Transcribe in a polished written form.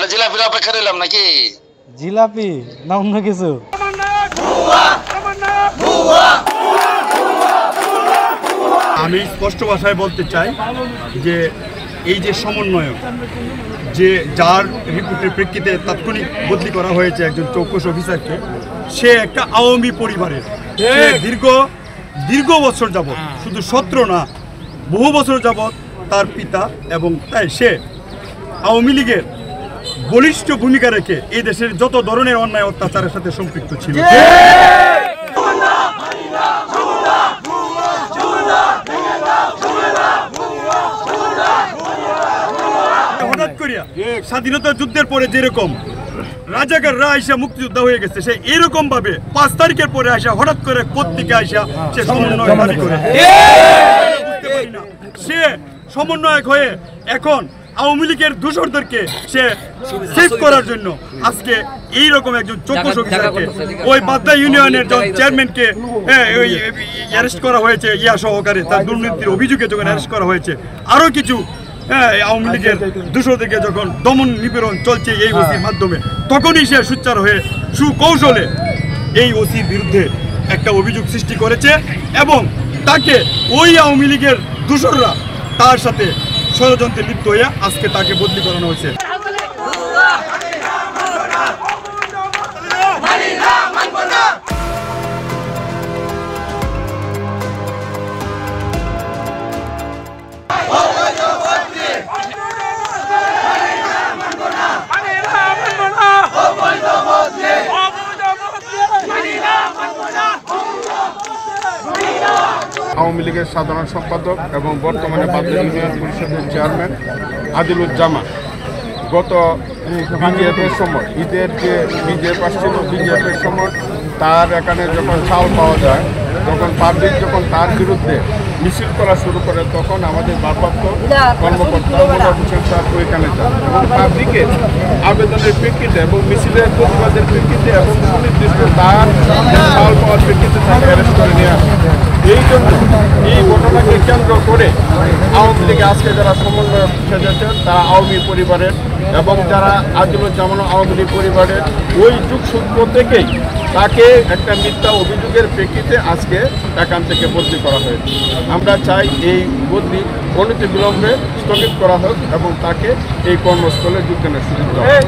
তাহলে জিলাপির অপেক্ষা রইলাম নাকি? জিলাপি না অন্য কিছু? আমি স্পষ্ট ভাষায় বলতে চাই যে এই যে সমন্বয়ক, যে যার রিপোর্টের প্রেক্ষিতে তাৎক্ষণিক বদলি করা হয়েছে একজন চৌকস অফিসারকে, সে একটা আওয়ামী পরিবারের, সে দীর্ঘ বছর যাবৎ, শুধু 17 না বহু বছর যাবৎ তার পিতা, এবং তাই সে আওয়ামী লীগের বলিষ্ঠ ভূমিকা রেখে এই দেশের যত ধরনের অন্যায় অত্যাচারের সাথে সম্পৃক্ত ছিল। হঠাৎ করিয়া স্বাধীনতা যুদ্ধের পরে যেরকম রাজাকাররা আইসা মুক্তিযোদ্ধা হয়ে গেছে, সে এরকম ভাবে 5 তারিখের পরে আইসা হঠাৎ করে কোত্থেকে আইসা সে সমন্বয় দাবি করে। বুঝতে পারি না, সে সমন্বয়ক হয়ে এখন আওয়ামী লীগের দূষরদেরকে সে সেভ করার জন্য আজকে এইরকম একজন চৌকস অফিসারকে, ওই বাদ্দা ইউনিয়নের চেয়ারম্যানকে অ্যারেস্ট করা হয়েছে, ইয়া সহকারে তার দুর্নীতির অভিযোগে যখন অ্যারেস্ট করা হয়েছে, আরও কিছু আওয়ামী লীগের দূষরদেরকে যখন দমন নিপীড়ন চলছে এই ওসির মাধ্যমে, তখনই সে সুচার হয়ে সুকৌশলে এই ওসির বিরুদ্ধে একটা অভিযোগ সৃষ্টি করেছে, এবং তাকে ওই আওয়ামী লীগের দূষররা তার সাথে ষড়যন্ত্রে লিপ্ত হয়ে আজকে তাকে বদলি করানো হয়েছে। আওয়ামী লীগের সাধারণ সম্পাদক এবং বর্তমানে বাদ্দা ইউনিয়ন পরিষদের চেয়ারম্যান আদিলুজ্জামান গত বিজেপির সময়, ঈদের যে বিজেপি আসছিল, বিজেপির সময় তার এখানে যখন চাল পাওয়া যায়, তখন পাবলিক যখন তার বিরুদ্ধে মিছিল করা শুরু করে, তখন আমাদের ভারপ্রাপ্ত কর্মকর্তা হোসেন স্যার ওইখানে যান এবং পাবলিকের আবেদনের প্রেক্ষিতে এবং মিছিলের প্রতিবাদের প্রেক্ষিতে এবং সুনির্দিষ্ট তার চাল পাওয়ার প্রেক্ষিতে তাকে অ্যারেস্ট করে নিয়ে আসে। এই জন্য এই ঘটনাকে কেন্দ্র করে আওয়ামী লীগে আজকে যারা সমন্বয় সেজেছেন তারা আওয়ামী পরিবারের, এবং যারা আদিলুজ্জামান আওয়ামী লীগ পরিবারের ওই যুগসূত্র থেকেই তাকে একটা মিথ্যা অভিযোগের প্রেক্ষিতে আজকে এখান থেকে বদলি করা হয়েছে। আমরা চাই এই বদলি অনতিবিলম্বে স্থগিত করা হোক এবং তাকে এই কর্মস্থলে যোগদানের সুযোগ দেওয়া হোক।